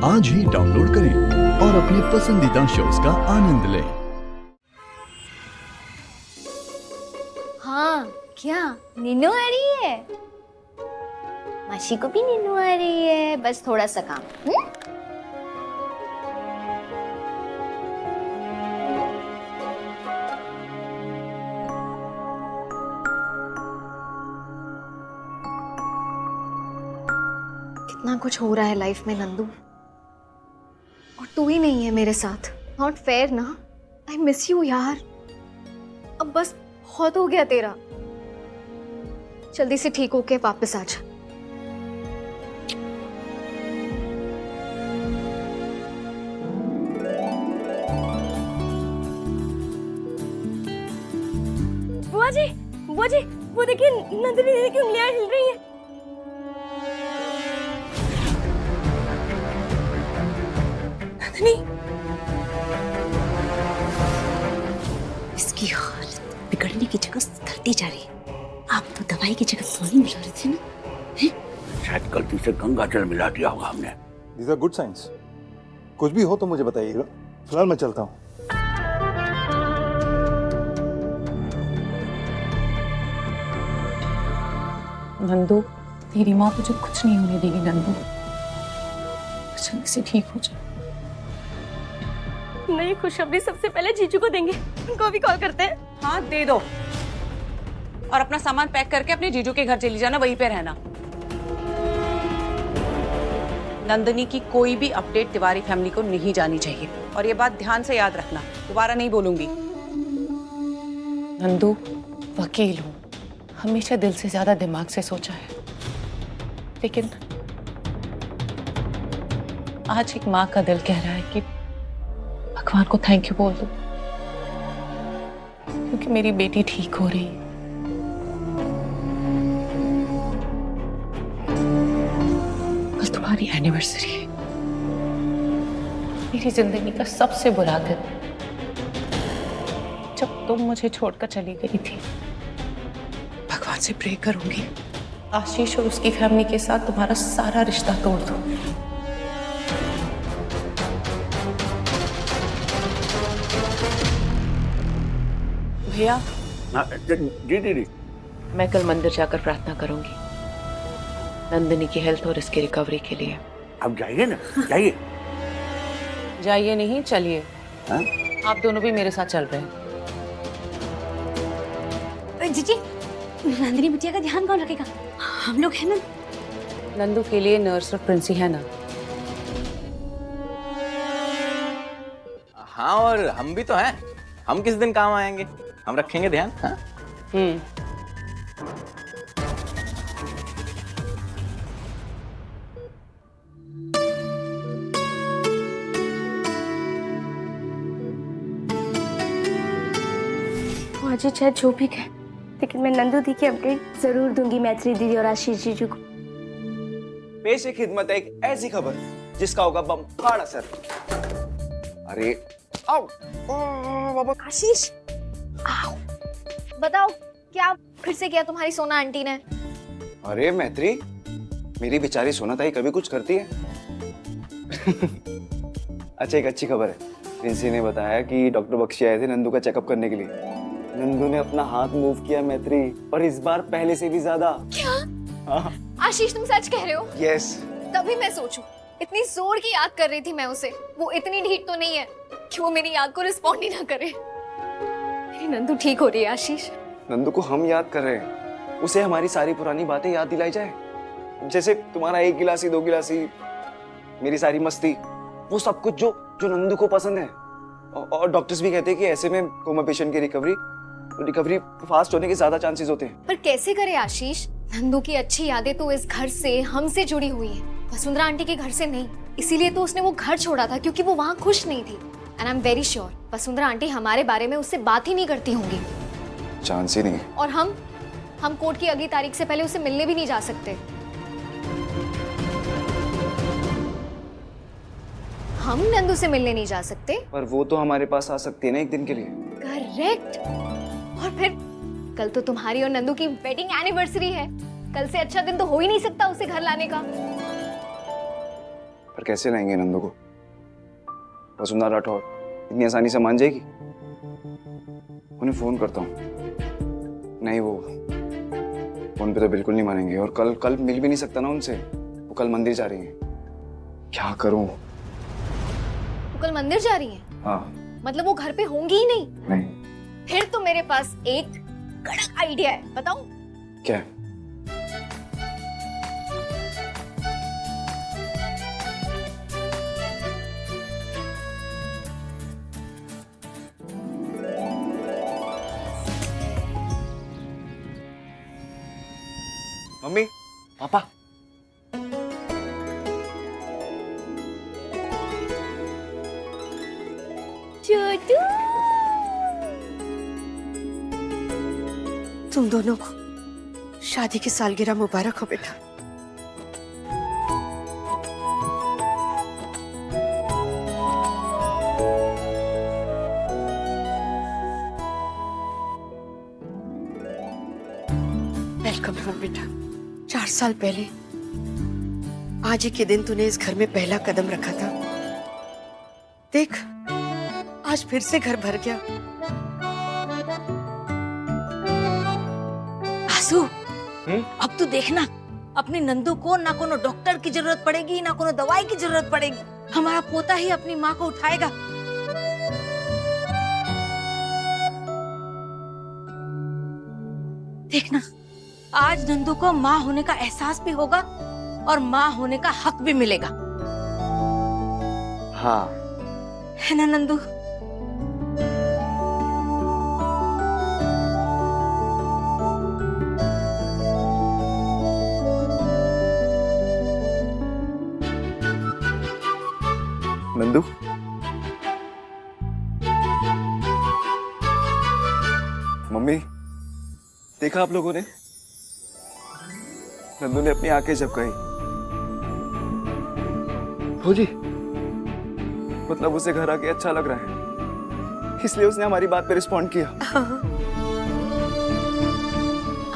आज ही डाउनलोड करें और अपने पसंदीदा शोज का आनंद लें। हाँ क्या नीनू आ रही है? मासी को भी नीनू आ रही है, बस थोड़ा सा काम। कितना कुछ हो रहा है लाइफ में नंदू, और तू ही नहीं है मेरे साथ। नॉट फेयर ना। आई मिस यू यार। अब बस बहुत हो गया तेरा। जल्दी से ठीक होके वापस आ जा। बुआ जी, वो देखिए नंदिनी दीदी की उंगलियां हिल रही हैं। नंदिनी, इसकी हालत बिगड़ने की जगह सुधरती जा रही है। आप तो दवाई की जगह पानी मिला रहे थे ना? शायद गलती से गंगा जल मिला दिया होगा हमने। These are good signs. कुछ भी हो तो मुझे बताइएगा। फिलहाल मैं चलता हूँ। नंदू, तेरी माँ तुझे कुछ नहीं होने देगी नंदू। जल्दी से ठीक हो जा। नहीं, खुशखबरी सबसे पहले जीजू को देंगे। उनको भी कॉल करते हैं। हाँ दे दो, और अपना सामान पैक करके अपने जीजू के घर चली जाना, वहीं पे रहना। नंदिनी की कोई भी अपडेट तिवारी फैमिली को नहीं जानी चाहिए, और ये बात ध्यान से याद रखना, दोबारा नहीं बोलूंगी। नंदू, वकील हूँ, हमेशा दिल से ज्यादा दिमाग से सोचा है, लेकिन आज एक माँ का दिल कह रहा है कि भगवान को थैंक यू बोल दो, क्योंकि मेरी बेटी ठीक हो रही है। कल तुम्हारी एनिवर्सरी है, मेरी जिंदगी का सबसे बुरा दिन, जब तुम मुझे छोड़कर चली गई थी। भगवान से प्रे करूंगी आशीष और उसकी फैमिली के साथ तुम्हारा सारा रिश्ता तोड़ दो। भैया, जी दीदी। मैं कल मंदिर जाकर प्रार्थना करूंगी नंदिनी की हेल्थ और इसकी रिकवरी के लिए। अब जाइए ना, जाइए। जाइए नहीं, चलिए। हाँ? आप दोनों भी मेरे साथ चल रहे हैं। जीजी, नंदिनी बिटिया का ध्यान कौन रखेगा? हम लोग हैं ना। नंदू के लिए नर्स और प्रिंसी है ना। हाँ, और हम भी तो हैं। हम किस दिन काम आएंगे? हम रखेंगे ध्यान। हाँ? जी चाहे जो भी कहे, लेकिन मैं नंदू दी की अपडेट जरूर दूंगी मैत्री दीदी और आशीष जीजू को। पेश है खिदमत एक ऐसी खबर जिसका होगा बम्पार असर। अरे आओ, बाबा। आशीष, आओ। बताओ क्या फिर से किया तुम्हारी सोना आंटी ने? अरे मैत्री, मेरी बेचारी सोना ताई कभी कुछ करती है? अच्छा, एक अच्छी खबर है। प्रिंसी ने बताया कि डॉक्टर बख्शी आए थे नंदू का चेकअप करने के लिए। नंदू ने अपना हाथ मूव किया मैत्री, और इस बार पहले से भी ज्यादा। क्या? हाँ। आशीष, तुम सच कह रहे हो? यस। तभी मैं सोचूं, इतनी जोर की याद कर रही थी मैं उसे। वो इतनी ढीठ तो नहीं है कि वो मेरी याद को रिस्पॉन्ड ही ना करे। मेरी नंदू ठीक हो रही है आशीष। नंदू को हम याद कर रहे हैं, उसे हमारी सारी पुरानी बातें याद दिलाई जाए। जैसे तुम्हारा एक गिलासी, दो गिलासी, मेरी सारी मस्ती, वो सब कुछ जो नंदू को पसंद है। और डॉक्टर्स भी कहते हैं कि ऐसे में कोमा पेशेंट की रिकवरी फास्ट होने के ज्यादा चांसेस होते हैं। पर कैसे करे आशीष? नंदू की अच्छी यादें तो इस घर से, हमसे जुड़ी हुई है, वसुंधरा आंटी के घर से नहीं। इसीलिए तो उसने वो घर छोड़ा था, क्योंकि वो वहाँ खुश नहीं थी। And I am very sure Vasundhara aunty हमारे बारे में उससे बात ही नहीं करती होंगी। चांस ही नहीं। और हम कोर्ट की अगली तारीख से पहले उसे मिलने भी नहीं जा सकते। हम नंदू से मिलने नहीं जा सकते, पर वो तो हमारे पास आ सकती है ना एक दिन के लिए। करेक्ट। और फिर कल तो तुम्हारी और नंदू की वेडिंग एनिवर्सरी है। कल से अच्छा दिन तो हो ही नहीं सकता उसे घर लाने का। पर कैसे लाएंगे नंदू को? वसुंधरा राठौर इतनी आसानी से मान जाएगी? उन्हें फोन करता हूँ। नहीं, वो फोन पे तो बिल्कुल नहीं मानेंगे, और कल मिल भी नहीं सकता ना उनसे। वो कल मंदिर जा रही हैं। क्या करूं? वो कल मंदिर जा रही हैं? हाँ। मतलब वो घर पे होंगी ही नहीं? नहीं। फिर तो मेरे पास एक कड़क आइडिया है, बताऊं? क्या? मम्मी, पापा, छोटू, तुम दोनों को शादी की सालगिरह मुबारक हो बेटा। वेलकम होम बेटा। 4 साल पहले आज ही के दिन तूने इस घर में पहला कदम रखा था। देख, आज फिर से घर भर गया। आसू, अब तू देखना, अपनी नंदू को ना कोनो डॉक्टर की जरूरत पड़ेगी, ना कोनो दवाई की जरूरत पड़ेगी। हमारा पोता ही अपनी माँ को उठाएगा। देखना, आज नंदू को माँ होने का एहसास भी होगा और माँ होने का हक भी मिलेगा। हाँ। है ना नंदू? नंदू, मम्मी, देखा आप लोगों ने? नंदू ने अपनी आंखें झपकाई। हो जी, मतलब उसे घर आके अच्छा लग रहा है, इसलिए उसने हमारी बात पे रिस्पॉन्ड किया।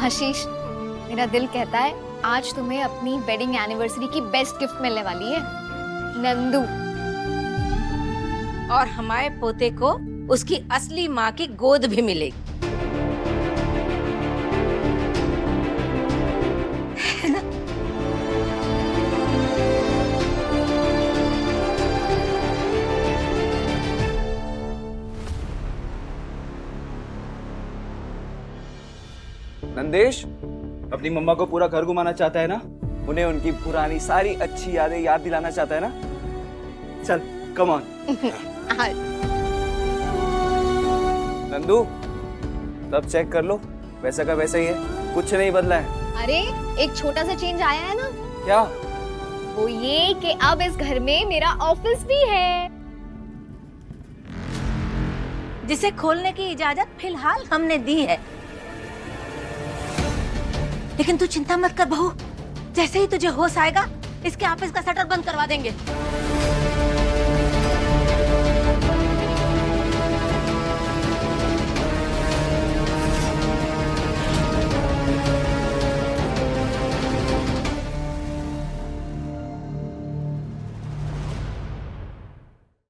आशीष, मेरा दिल कहता है आज तुम्हें अपनी वेडिंग एनिवर्सरी की बेस्ट गिफ्ट मिलने वाली है, नंदू। और हमारे पोते को उसकी असली माँ की गोद भी मिलेगी। है ना? नंदेश अपनी मम्मा को पूरा घर घुमाना चाहता है ना? उन्हें उनकी पुरानी सारी अच्छी यादें याद दिलाना चाहता है ना? चल, कम ऑन। नंदू, तब चेक कर लो, वैसा का वैसा ही है, कुछ नहीं बदला है। अरे एक छोटा सा चेंज आया है ना। क्या? वो ये कि अब इस घर में मेरा ऑफिस भी है, जिसे खोलने की इजाजत फिलहाल हमने दी है। लेकिन तू चिंता मत कर बहू, जैसे ही तुझे होश आएगा इसके ऑफिस का शटर बंद करवा देंगे।